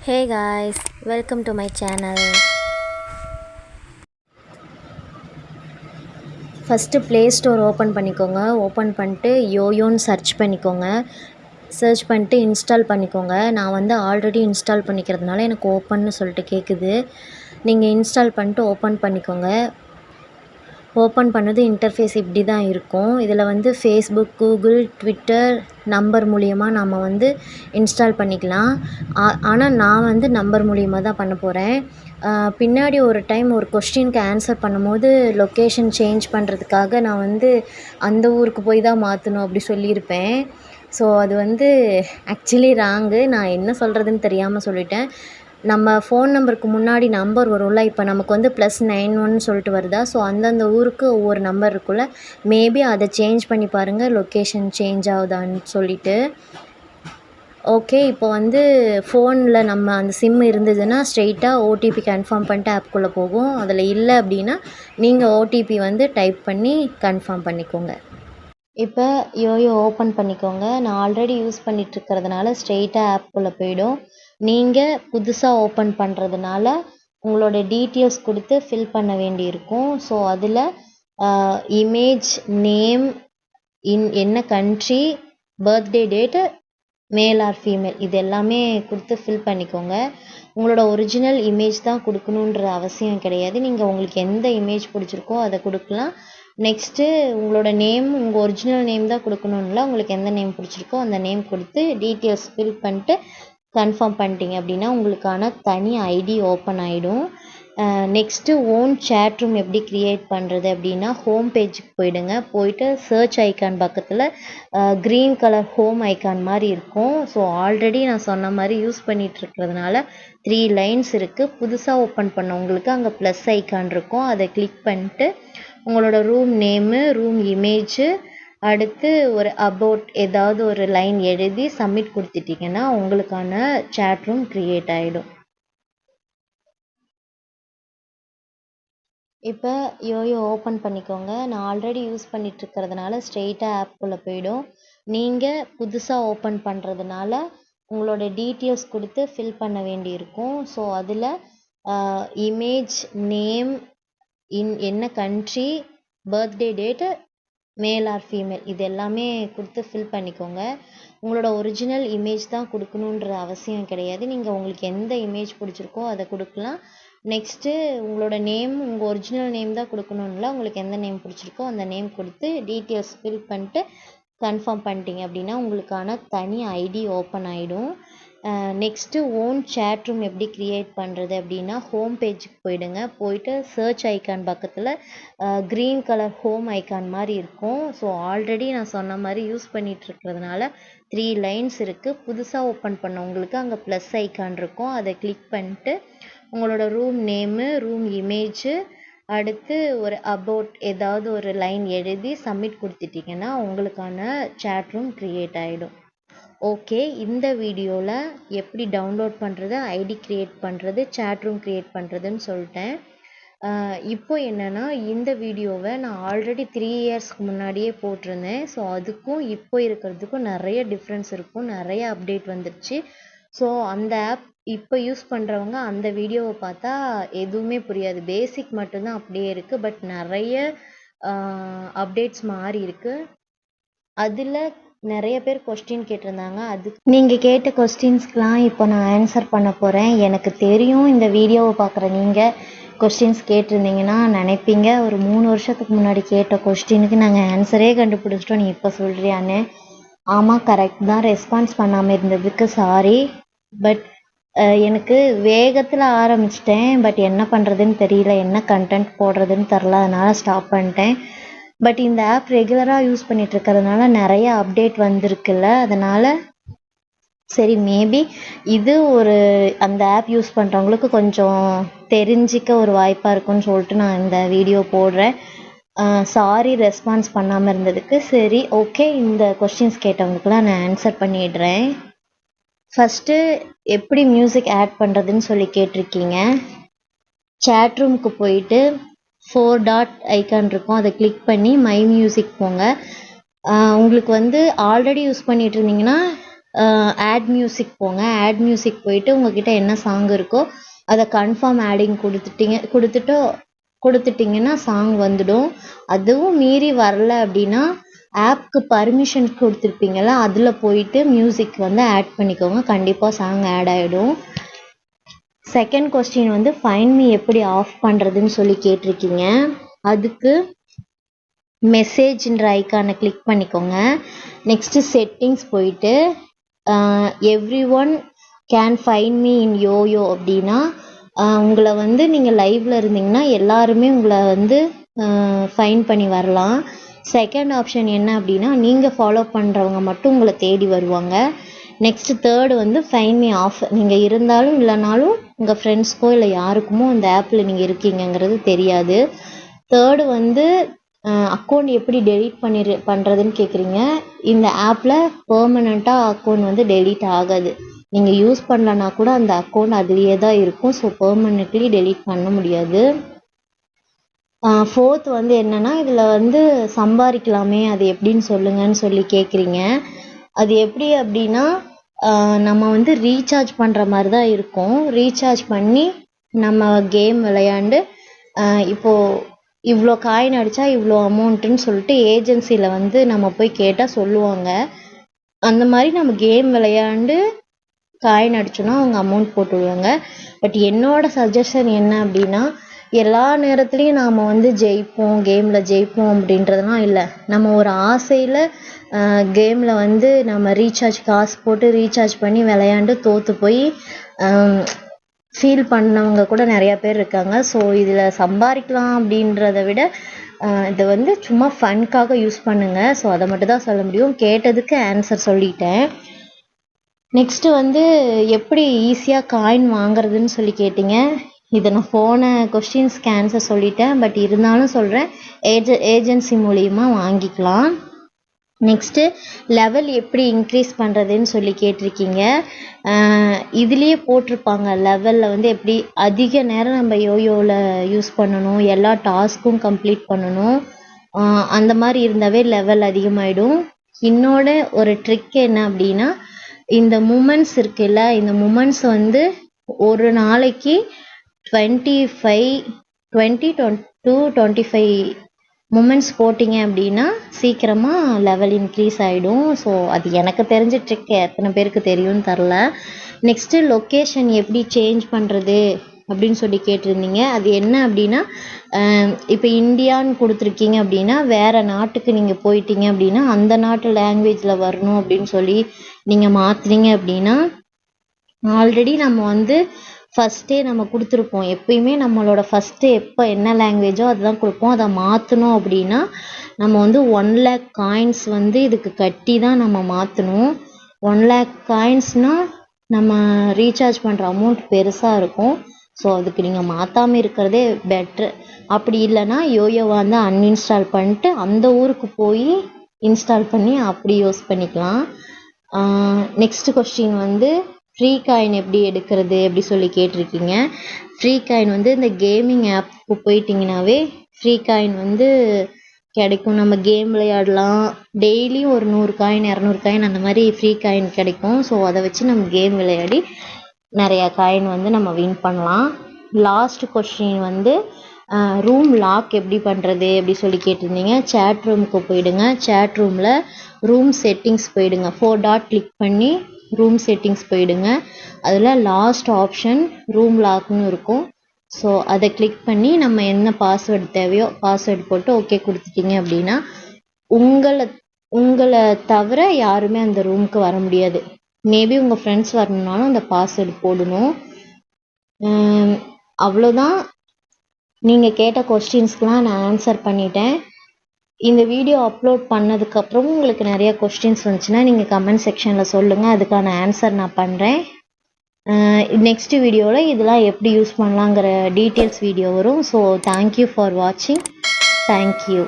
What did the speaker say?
Hey guys, welcome to my channel. First play store open பண்ணிக்கோங்க. Open பண்ணிட்டு யோயோன்னு search பண்ணிக்கோங்க. Search பண்ணிட்டு install பண்ணிக்கோங்க. நான் வந்து ஆல்ரெடி இன்ஸ்டால் பண்ணிக்கிறதுனால எனக்கு ஓப்பன்னு சொல்லிட்டு கேட்குது. நீங்கள் இன்ஸ்டால் பண்ணிட்டு ஓப்பன் பண்ணிக்கோங்க. ஓப்பன் பண்ணது இன்டர்ஃபேஸ் இப்படி தான் இருக்கும். இதில் வந்து ஃபேஸ்புக், கூகுள், ட்விட்டர் நம்பர் மூலிமா நம்ம வந்து இன்ஸ்டால் பண்ணிக்கலாம். ஆனால் நான் வந்து நம்பர் மூலிமா தான் பண்ண போகிறேன். பின்னாடி ஒரு டைம் ஒரு கொஸ்டினுக்கு ஆன்சர் பண்ணும்போது லொக்கேஷன் சேஞ்ச் பண்ணுறதுக்காக நான் வந்து அந்த ஊருக்கு போய் தான் மாற்றணும் அப்படி சொல்லியிருப்பேன். ஸோ அது வந்து ஆக்சுவலி ராங்கு. நான் என்ன சொல்கிறதுன்னு தெரியாமல் சொல்லிட்டேன். நம்ம ஃபோன் நம்பருக்கு முன்னாடி நம்பர் வரும்ல, இப்போ நமக்கு வந்து +91 சொல்லிட்டு வருதா, ஸோ அந்தந்த ஊருக்கு ஒவ்வொரு நம்பர் இருக்குல்ல, மேபி அதை சேஞ்ச் பண்ணி பாருங்கள் லொக்கேஷன் சேஞ்ச் ஆகுதான்னு சொல்லிட்டு. ஓகே, இப்போ வந்து ஃபோனில் நம்ம அந்த சிம் இருந்ததுன்னா ஸ்ட்ரெயிட்டாக ஓடிபி கன்ஃபார்ம் பண்ணிட்டு ஆப்குள்ளே போகும். அதில் இல்லை அப்படின்னா நீங்கள் ஓடிபி வந்து டைப் பண்ணி கன்ஃபார்ம் பண்ணிக்கோங்க. இப்போ யோயோ ஓப்பன் பண்ணிக்கோங்க. நான் ஆல்ரெடி யூஸ் பண்ணிகிட்ருக்கிறதுனால ஸ்ட்ரெயிட்டாக ஆப்குள்ளே போயிடும். நீங்கள் புதுசாக ஓப்பன் பண்ணுறதுனால உங்களோட டீட்டெயில்ஸ் கொடுத்து ஃபில் பண்ண வேண்டியிருக்கும். ஸோ அதில் இமேஜ், நேம், என்ன country, birthday date, male or female இது எல்லாமே கொடுத்து ஃபில் பண்ணிக்கோங்க. உங்களோட ஒரிஜினல் இமேஜ் தான் கொடுக்கணுன்ற அவசியம் கிடையாது. நீங்கள் உங்களுக்கு எந்த இமேஜ் பிடிச்சிருக்கோ அதை கொடுக்கலாம். நெக்ஸ்ட்டு உங்களோட நேம் உங்கள் ஒரிஜினல் நேம் தான் கொடுக்கணும்ல, உங்களுக்கு எந்த நேம் பிடிச்சிருக்கோ அந்த நேம் கொடுத்து டீட்டெயில்ஸ் ஃபில் பண்ணிட்டு கன்ஃபார்ம் பண்ணிட்டீங்க அப்படின்னா உங்களுக்கான தனி ஐடி ஓப்பன் ஆகிடும். நெக்ஸ்ட்டு ஓன் சேட் ரூம் எப்படி க்ரியேட் பண்ணுறது அப்படின்னா ஹோம் பேஜுக்கு போயிடுங்க. போயிட்டு சர்ச் ஐக்கான் பக்கத்தில் க்ரீன் கலர் ஹோம் ஐக்கான் மாதிரி இருக்கும். ஸோ ஆல்ரெடி நான் சொன்ன மாதிரி யூஸ் பண்ணிகிட்ருக்கிறதுனால 3 லைன்ஸ் இருக்குது. புதுசாக ஓப்பன் பண்ணவங்களுக்கு அங்கே ப்ளஸ் ஐக்கான் இருக்கும். அதை கிளிக் பண்ணிட்டு உங்களோட ரூம் நேமு, ரூம் இமேஜு, அடுத்து ஒரு அபவுட் ஏதாவது ஒரு லைன் எழுதி சப்மிட் கொடுத்துட்டிங்கன்னா உங்களுக்கான சேட் ரூம் க்ரியேட் ஆகிடும். இப்போ யோயோ ஓப்பன் பண்ணிக்கோங்க. நான் ஆல்ரெடி யூஸ் பண்ணிகிட்ருக்கிறதுனால ஸ்ட்ரெயிட்டாக ஆப்குள்ளே போயிடும். நீங்கள் புதுசாக ஓப்பன் பண்ணுறதுனால உங்களோட டீட்டெயில்ஸ் கொடுத்து ஃபில் பண்ண வேண்டியிருக்கும். ஸோ அதில் இமேஜ், நேம், என்ன country, birthday date, male or female இது எல்லாமே கொடுத்து ஃபில் பண்ணிக்கோங்க. உங்களோட ஒரிஜினல் இமேஜ் தான் கொடுக்கணுன்ற அவசியம் கிடையாது. நீங்கள் உங்களுக்கு எந்த இமேஜ் பிடிச்சிருக்கோ அதை கொடுக்கலாம். நெக்ஸ்ட்டு உங்களோட நேம் உங்கள் ஒரிஜினல் நேம் தான் கொடுக்கணும்ல, உங்களுக்கு எந்த நேம் பிடிச்சிருக்கோ அந்த நேம் கொடுத்து டீட்டெயில்ஸ் ஃபில் பண்ணிட்டு கன்ஃபார்ம் பண்ணிட்டீங்க அப்படின்னா உங்களுக்கான தனி ஐடி ஓப்பன் ஆகிடும். நெக்ஸ்ட்டு ஓன் சேட் ரூம் எப்படி க்ரியேட் பண்ணுறது அப்படின்னா ஹோம் பேஜுக்கு போயிடுங்க. போயிட்டு சர்ச் ஐக்கான் பக்கத்தில் க்ரீன் கலர் ஹோம் ஐக்கான் மாதிரி இருக்கும். ஸோ ஆல்ரெடி நான் சொன்ன மாதிரி யூஸ் பண்ணிகிட்ருக்கிறதுனால 3 லைன்ஸ் இருக்குது. புதுசாக ஓப்பன் பண்ணவங்களுக்கு அங்கே ப்ளஸ் ஐக்கான் இருக்கும். அதை கிளிக் பண்ணிட்டு உங்களோட ரூம் நேமு, ரூம் இமேஜு, அடுத்து ஒரு அபவுட் ஏதாவது ஒரு லைன் எழுதி சப்மிட் கொடுத்துட்டிங்கன்னா உங்களுக்கான சேட் ரூம் க்ரியேட் ஆகிடும். ஓகே, இந்த வீடியோவில் எப்படி டவுன்லோட் பண்ணுறது, ஐடி க்ரியேட் பண்ணுறது, சேட் ரூம் க்ரியேட் பண்ணுறதுன்னு சொல்லிட்டேன். இப்போ என்னென்னா இந்த வீடியோவை நான் ஆல்ரெடி 3 இயர்ஸ்க்கு முன்னாடியே போட்டிருந்தேன். ஸோ அதுக்கும் இப்போ இருக்கிறதுக்கும் நிறைய டிஃப்ரென்ஸ் இருக்கும், நிறைய அப்டேட் வந்துடுச்சு. ஸோ அந்த ஆப் இப்போ யூஸ் பண்ணுறவங்க அந்த வீடியோவை பார்த்தா எதுவுமே புரியாது, பேசிக் மட்டும்தான் அப்படியே இருக்குது. பட் நிறைய அப்டேட்ஸ் மாறி இருக்குது. அதில் நிறைய பேர் கொஸ்டின் கேட்டிருந்தாங்க. நீங்கள் கேட்ட கொஸ்டின்ஸ்க்கெலாம் இப்போ நான் ஆன்சர் பண்ண போகிறேன். எனக்கு தெரியும் இந்த வீடியோவை பார்க்குற நீங்கள் கொஸ்டின்ஸ் கேட்டிருந்தீங்கன்னா நினைப்பீங்க ஒரு 3 வருஷத்துக்கு முன்னாடி கேட்ட கொஸ்டினுக்கு நாங்கள் ஆன்சரே கண்டுபிடிச்சிட்டோம், நீ இப்போ சொல்கிறியான்னு. ஆமாம், கரெக்ட் தான். ரெஸ்பான்ஸ் பண்ணாமல் இருந்ததுக்கு சாரி. பட் எனக்கு வேகத்தில் ஆரம்பிச்சிட்டேன். பட் என்ன பண்ணுறதுன்னு தெரியல, என்ன கண்டென்ட் போடுறதுன்னு தெரில, அதனால் ஸ்டாப் பண்ணிட்டேன். பட் இந்த ஆப் ரெகுலராக யூஸ் பண்ணிகிட்ருக்கிறதுனால நிறைய அப்டேட் வந்திருக்குல்ல, அதனால் சரி மேபி இது ஒரு அந்த ஆப் யூஸ் பண்ணுறவங்களுக்கு கொஞ்சம் தெரிஞ்சிக்க ஒரு வாய்ப்பாக இருக்குன்னு சொல்லிட்டு நான் இந்த வீடியோ போடுறேன். சாரி ரெஸ்பான்ஸ் பண்ணாமல் இருந்ததுக்கு. சரி ஓகே, இந்த கொஸ்டின்ஸ் கேட்டவங்களுக்குலாம் நான் ஆன்சர் பண்ணிடுறேன். ஃபஸ்ட்டு எப்படி மியூசிக் ஆட் பண்ணுறதுன்னு சொல்லி கேட்டிருக்கீங்க. சேட் ரூமுக்கு போயிட்டு 4 டாட் ஐக்கான் இருக்கும், அதை கிளிக் பண்ணி மை மியூசிக் போங்க. உங்களுக்கு வந்து ஆல்ரெடி யூஸ் பண்ணிகிட்டு இருந்தீங்கன்னா ஆட் மியூசிக் போங்க. ஆட் மியூசிக் போயிட்டு உங்ககிட்ட என்ன சாங் இருக்கோ அதை கன்ஃபார்ம் ஆடிங் கொடுத்துட்டிங்கன்னா சாங் வந்துடும். அதுவும் மீறி வரல அப்படின்னா ஆப்க்கு பர்மிஷன் கொடுத்துருப்பீங்கள்ல, அதில் போயிட்டு மியூசிக் வந்து ஆட் பண்ணிக்கோங்க. கண்டிப்பாக சாங் ஆட் ஆகிடும். செகண்ட் கொஸ்டின் வந்து ஃபைண்ட் மீ எப்படி ஆஃப் பண்ணுறதுன்னு சொல்லி கேட்டிருக்கீங்க. அதுக்கு மெசேஜ்ன்ற ஐக்கானை கிளிக் பண்ணிக்கோங்க. நெக்ஸ்ட்டு செட்டிங்ஸ் போயிட்டு every one can find me in YoYo அப்படின்னா உங்களை வந்து நீங்கள் லைவில் இருந்தீங்கன்னா எல்லாருமே உங்களை வந்து ஃபைண்ட் பண்ணி வரலாம். செகண்ட் ஆப்ஷன் என்ன அப்படின்னா நீங்கள் ஃபாலோ பண்ணுறவங்க மட்டும் உங்களை தேடி வருவாங்க. நெக்ஸ்ட்டு தேர்டு வந்து ஃபைண்ட் மீ ஆஃப். நீங்கள் இருந்தாலும் இல்லைனாலும் உங்கள் ஃப்ரெண்ட்ஸ்க்கோ இல்லை யாருக்குமோ அந்த ஆப்பில் நீங்கள் இருக்கீங்கங்கிறது தெரியாது. தேர்டு வந்து அக்கௌண்ட் எப்படி டெலீட் பண்ணுறதுன்னு கேட்குறீங்க. இந்த ஆப்பில் பெர்மனண்ட்டாக அக்கௌண்ட் வந்து டெலீட் ஆகாது. நீங்கள் யூஸ் பண்ணலன்னா கூட அந்த அக்கௌண்ட் அதுலேயே தான் இருக்கும். ஸோ பெர்மனெண்ட்லி டெலீட் பண்ண முடியாது. ஃபோர்த் வந்து என்னென்னா இதில் வந்து சம்பாதிக்கலாமே, அது எப்படின்னு சொல்லுங்கன்னு சொல்லி கேட்குறீங்க. அது எப்படி அப்படின்னா நம்ம வந்து ரீசார்ஜ் பண்ணுற மாதிரி தான் இருக்கும். ரீசார்ஜ் பண்ணி நம்ம கேம் விளையாண்டு இப்போது இவ்வளோ காயின் அடித்தா இவ்வளோ அமௌண்ட்டுன்னு சொல்லிட்டு ஏஜென்சியில் வந்து நம்ம போய் கேட்டால் சொல்லுவாங்க. அந்த மாதிரி நம்ம கேம் விளையாண்டு காயின் அடிச்சோன்னா அவங்க அமௌண்ட் போட்டு விடுவாங்க. பட் என்னோட சஜஷன் என்ன அப்படின்னா எல்லா நேரத்துலையும் நாம் வந்து கேமில் ஜெயிப்போம் அப்படின்றதுலாம் இல்லை. நம்ம ஒரு ஆசையில் கேமில் வந்து நம்ம காசு போட்டு ரீசார்ஜ் பண்ணி விளையாண்டு தோற்று போய் ஃபீல் பண்ணவங்க கூட நிறையா பேர் இருக்காங்க. ஸோ இதில் சம்பாதிக்கலாம் அப்படின்றத விட இதை வந்து சும்மா ஃபன்காக யூஸ் பண்ணுங்கள். ஸோ அதை மட்டும் தான் சொல்ல முடியும். கேட்டதுக்கு ஆன்சர் சொல்லிட்டேன். நெக்ஸ்ட்டு வந்து எப்படி ஈஸியாக காயின் வாங்குறதுன்னு சொல்லி கேட்டிங்க. இதை நான் போன கொஸ்டின்ஸ்க்கு ஆன்சர் சொல்லிட்டேன். பட் இருந்தாலும் சொல்கிறேன், ஏஜென்சி மூலிமா வாங்கிக்கலாம். நெக்ஸ்ட்டு லெவல் எப்படி இன்க்ரீஸ் பண்ணுறதுன்னு சொல்லி கேட்டிருக்கீங்க. இதுலேயே போட்டிருப்பாங்க லெவலில் வந்து எப்படி அதிக நேரம் நம்ம யோயோவில் யூஸ் பண்ணணும், எல்லா டாஸ்க்கும் கம்ப்ளீட் பண்ணணும். அந்த மாதிரி இருந்தாவே லெவல் அதிகமாகிடும். இன்னோட ஒரு ட்ரிக் என்ன அப்படின்னா இந்த மூமெண்ட்ஸ் இருக்குல்ல, இந்த மூமெண்ட்ஸ் வந்து ஒரு நாளைக்கு 20-25 மூமெண்ட்ஸ் போட்டிங்க அப்படின்னா சீக்கிரமாக லெவல் இன்க்ரீஸ் ஆகிடும். ஸோ அது எனக்கு தெரிஞ்ச ட்ரிக், எத்தனை பேருக்கு தெரியும்னு தெரில. நெக்ஸ்ட்டு லொக்கேஷன் எப்படி சேஞ்ச் பண்ணுறது அப்படின்னு சொல்லி கேட்டிருந்தீங்க. அது என்ன அப்படின்னா இப்போ இந்தியான்னு கொடுத்துருக்கீங்க அப்படின்னா வேறு நாட்டுக்கு நீங்கள் போயிட்டீங்க அப்படின்னா அந்த நாட்டு லாங்குவேஜில் வரணும் அப்படின்னு சொல்லி நீங்கள் மாற்றுறீங்க அப்படின்னா ஆல்ரெடி நம்ம வந்து ஃபஸ்ட்டே நம்ம கொடுத்துருப்போம். எப்பயுமே நம்மளோட ஃபஸ்ட்டு எப்போ என்ன லாங்குவேஜோ அதுதான் கொடுப்போம். அதை மாற்றணும் அப்படின்னா நம்ம வந்து 1 lakh காயின்ஸ் வந்து இதுக்கு கட்டி தான் நம்ம மாற்றணும். 1 lakh காயின்ஸ்னால் நம்ம ரீசார்ஜ் பண்ணுற அமௌண்ட் பெருசாக இருக்கும். ஸோ அதுக்கு நீங்கள் மாற்றாமல் இருக்கிறதே பெட்ரு. அப்படி இல்லைன்னா யோயோவை வந்து அன்இன்ஸ்டால் பண்ணிட்டு அந்த ஊருக்கு போய் இன்ஸ்டால் பண்ணி அப்படி யூஸ் பண்ணிக்கலாம். நெக்ஸ்ட்டு கொஸ்டின் வந்து ஃப்ரீ காயின் எப்படி எடுக்கிறது அப்படி சொல்லி கேட்டிருக்கீங்க. ஃப்ரீ காயின் வந்து இந்த கேமிங் ஆப்புக்கு போயிட்டிங்கனாவே ஃப்ரீ காயின் வந்து கிடைக்கும். நம்ம கேம் விளையாடலாம். டெய்லியும் ஒரு 100 காயின் 200 காயின் அந்த மாதிரி ஃப்ரீ காயின் கிடைக்கும். ஸோ அதை வச்சு நம்ம கேம் விளையாடி நிறையா காயின் வந்து நம்ம வின் பண்ணலாம். லாஸ்ட் கொஸ்டின் வந்து ரூம் லாக் எப்படி பண்ணுறது அப்படி சொல்லி கேட்டிருந்தீங்க. சேட் ரூமுக்கு போயிடுங்க. சேட் ரூமில் ரூம் செட்டிங்ஸ் போயிடுங்க. 4 டாட் கிளிக் பண்ணி ரூம் செட்டிங்ஸ் போயிடுங்க. அதில் லாஸ்ட் ஆப்ஷன் ரூம் லாக்னு இருக்கும். ஸோ அதை கிளிக் பண்ணி நம்ம என்ன பாஸ்வேர்டு தேவையோ பாஸ்வேர்டு போட்டு ஓகே கொடுத்துட்டிங்க அப்படின்னா உங்களை தவிர யாருமே அந்த ரூமுக்கு வர முடியாது. மேபி உங்கள் ஃப்ரெண்ட்ஸ் வரணுன்னாலும் அந்த பாஸ்வேர்டு போடணும். அவ்வளோதான். நீங்கள் கேட்ட கொஸ்டின்ஸ்க்கெலாம் நான் ஆன்சர் பண்ணிட்டேன். இந்த வீடியோ அப்லோட் பண்ணதுக்கப்புறம் உங்களுக்கு நிறைய கொஸ்டின்ஸ் வந்துச்சுன்னா நீங்கள் கமெண்ட் செக்ஷனில் சொல்லுங்கள். அதுக்கான ஆன்சர் நான் பண்ணுறேன். நெக்ஸ்ட் வீடியோவில் இதெல்லாம் எப்படி யூஸ் பண்ணலாங்கிற டீட்டெயில்ஸ் வீடியோ வரும். ஸோ தேங்க்யூ ஃபார் வாட்சிங். தேங்க்யூ.